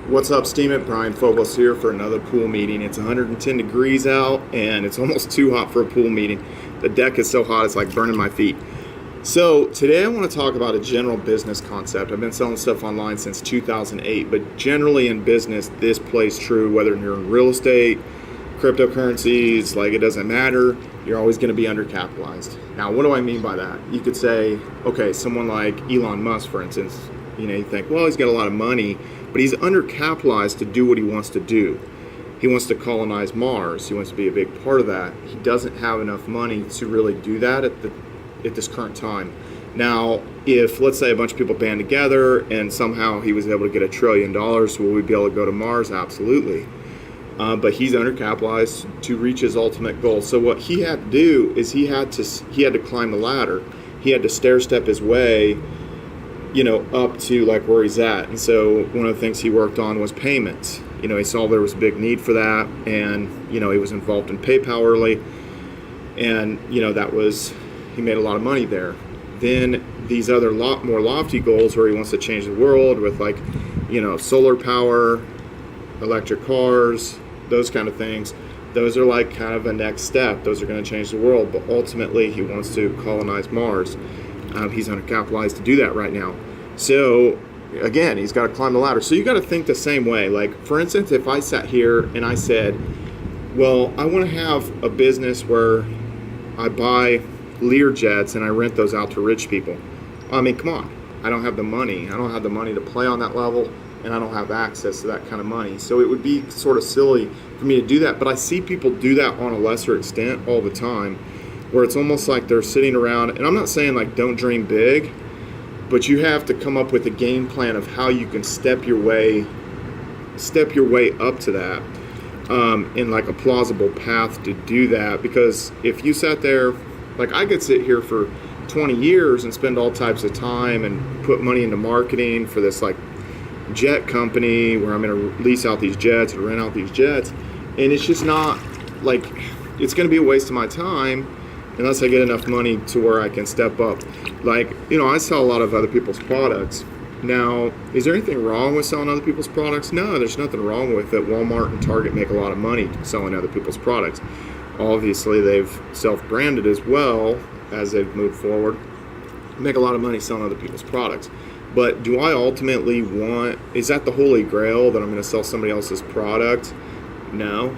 What's up, Steam It? Brian Phobos here for another pool meeting. It's 110 degrees out and it's almost too hot for a pool meeting. The deck is so hot it's like burning my feet. So today I want to talk about a general business concept. I've been selling stuff online since 2008, but generally in business this plays true whether you're in real estate, cryptocurrencies, like it doesn't matter. You're always going to be undercapitalized. Now, what do I mean by that? You could say, okay, someone like Elon Musk, for instance, you think, well, he's got a lot of money, but he's undercapitalized to do what he wants to do. He wants to colonize Mars. He wants to be a big part of that. He doesn't have enough money to really do that at this current time. Now, if let's say a bunch of people band together and somehow he was able to get $1 trillion, will we be able to go to Mars? Absolutely. But he's undercapitalized to reach his ultimate goal. So what he had to do is he had to climb the ladder. He had to stair step his way, up to like where he's at. And so one of the things he worked on was payments. He saw there was a big need for that, and he was involved in PayPal early, and he made a lot of money there. Then these other lot more lofty goals where he wants to change the world with solar power, electric cars, those kind of things. Those are like kind of a next step. Those are going to change the world, but ultimately he wants to colonize Mars. He's undercapitalized to do that right now. So again, he's got to climb the ladder. So you got to think the same way. Like, for instance, if I sat here and I said, well, I want to have a business where I buy Lear jets and I rent those out to rich people. I mean, come on. I don't have the money. I don't have the money to play on that level, and I don't have access to that kind of money. So it would be sort of silly for me to do that. But I see people do that on a lesser extent all the time, where it's almost like they're sitting around, and I'm not saying like don't dream big, but you have to come up with a game plan of how you can step your way up to that, in like a plausible path to do that. Because if you sat there, like I could sit here for 20 years and spend all types of time and put money into marketing for this like jet company where I'm going to lease out these jets or rent out these jets, and it's just not like, it's going to be a waste of my time unless I get enough money to where I can step up. Like, I sell a lot of other people's products. Now, is there anything wrong with selling other people's products? No, there's nothing wrong with it. Walmart and Target make a lot of money selling other people's products. Obviously, they've self-branded as well as they've moved forward. Make a lot of money selling other people's products. But do I ultimately is that the holy grail that I'm going to sell somebody else's product? No.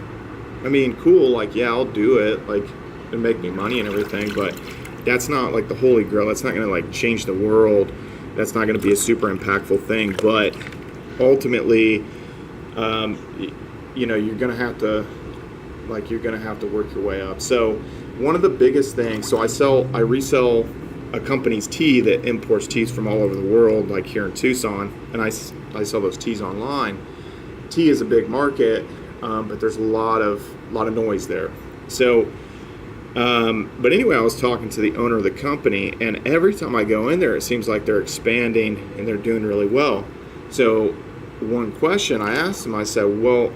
I mean, cool, like, yeah, I'll do it, like, and make me money and everything, but that's not like the holy grail. That's not going to like change the world. That's not going to be a super impactful thing. But ultimately, you're going to have to work your way up. So one of the biggest things, I resell a company's tea that imports teas from all over the world, like here in Tucson, and I sell those teas online. Tea is a big market, but there's a lot of noise there. So, but anyway, I was talking to the owner of the company, and every time I go in there, it seems like they're expanding and they're doing really well. So one question I asked him, I said, well,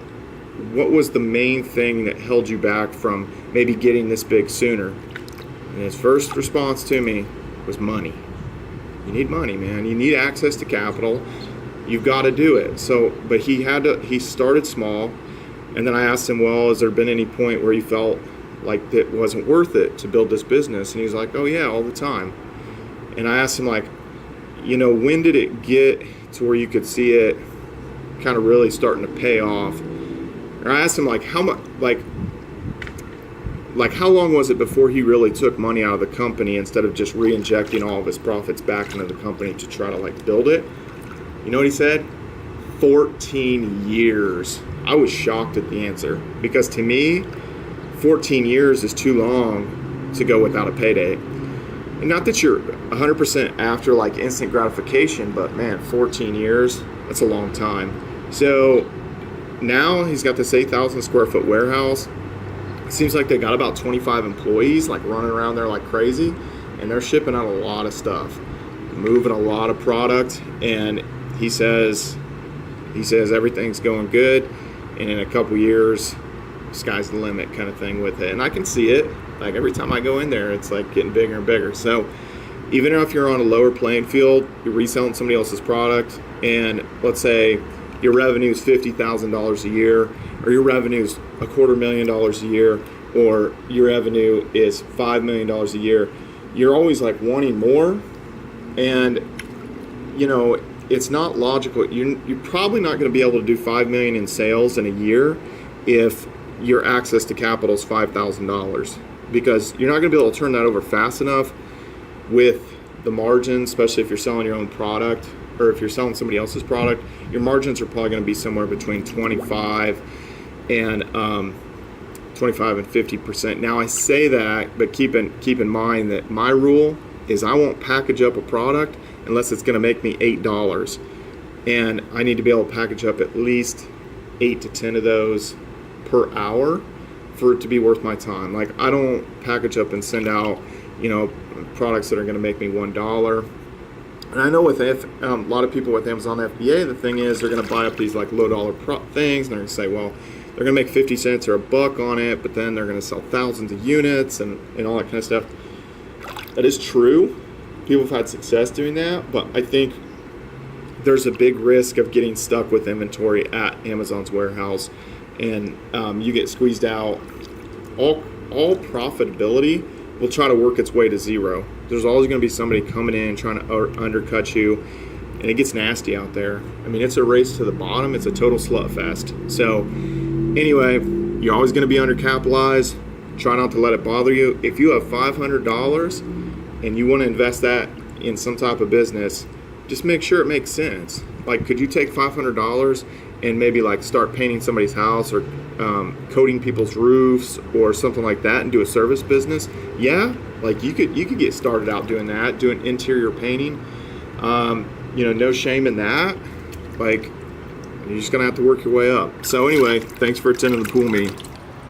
what was the main thing that held you back from maybe getting this big sooner? And his first response to me was money. You need money, man. You need access to capital. You've got to do it. So, but he started small, and then I asked him, well, has there been any point where you felt like it wasn't worth it to build this business? And he's like, oh yeah, all the time. And I asked him, like, when did it get to where you could see it kind of really starting to pay off? And I asked him, like, how much, like how long was it before he really took money out of the company instead of just re-injecting all of his profits back into the company to try to like build it? You know what he said? 14 years. I was shocked at the answer, because to me, 14 years is too long to go without a payday. And not that you're 100% after like instant gratification, but man, 14 years, that's a long time. So now he's got this 8,000 square foot warehouse. It seems like they got about 25 employees like running around there like crazy, and they're shipping out a lot of stuff, moving a lot of product, and he says everything's going good, and in a couple years, sky's the limit kind of thing with it. And I can see it. Like every time I go in there, it's like getting bigger and bigger. So even if you're on a lower playing field, you're reselling somebody else's product, and let's say your revenue is $50,000 a year, or your revenue is $250,000 a year, or your revenue is $5 million a year, you're always like wanting more. And it's not logical. You're probably not going to be able to do $5 million in sales in a year if your access to capital is $5,000, because you're not going to be able to turn that over fast enough with the margins, especially if you're selling your own product, or if you're selling somebody else's product. Your margins are probably going to be somewhere between 25 and 50%. Now I say that, but keep in mind that my rule is I won't package up a product unless it's going to make me $8, and I need to be able to package up at least 8 to 10 of those per hour for it to be worth my time. Like, I don't package up and send out products that are going to make me $1. And I know with a lot of people with Amazon FBA, the thing is they're going to buy up these like low dollar things, and they're going to say, well, they're going to make 50 cents or $1 on it, but then they're going to sell thousands of units and all that kind of stuff. That is true. People have had success doing that, but I think there's a big risk of getting stuck with inventory at Amazon's warehouse, and you get squeezed out. All profitability will try to work its way to zero. There's always going to be somebody coming in trying to undercut you, and it gets nasty out there. I mean, it's a race to the bottom. It's a total slugfest. So anyway, you're always going to be undercapitalized. Try not to let it bother you. If you have $500 and you want to invest that in some type of business, just make sure it makes sense. Like, could you take $500 and maybe like start painting somebody's house, or coating people's roofs or something like that, and do a service business? Yeah, like you could get started out doing that, doing interior painting. No shame in that. Like, you're just gonna have to work your way up. So anyway, thanks for attending the pool meeting.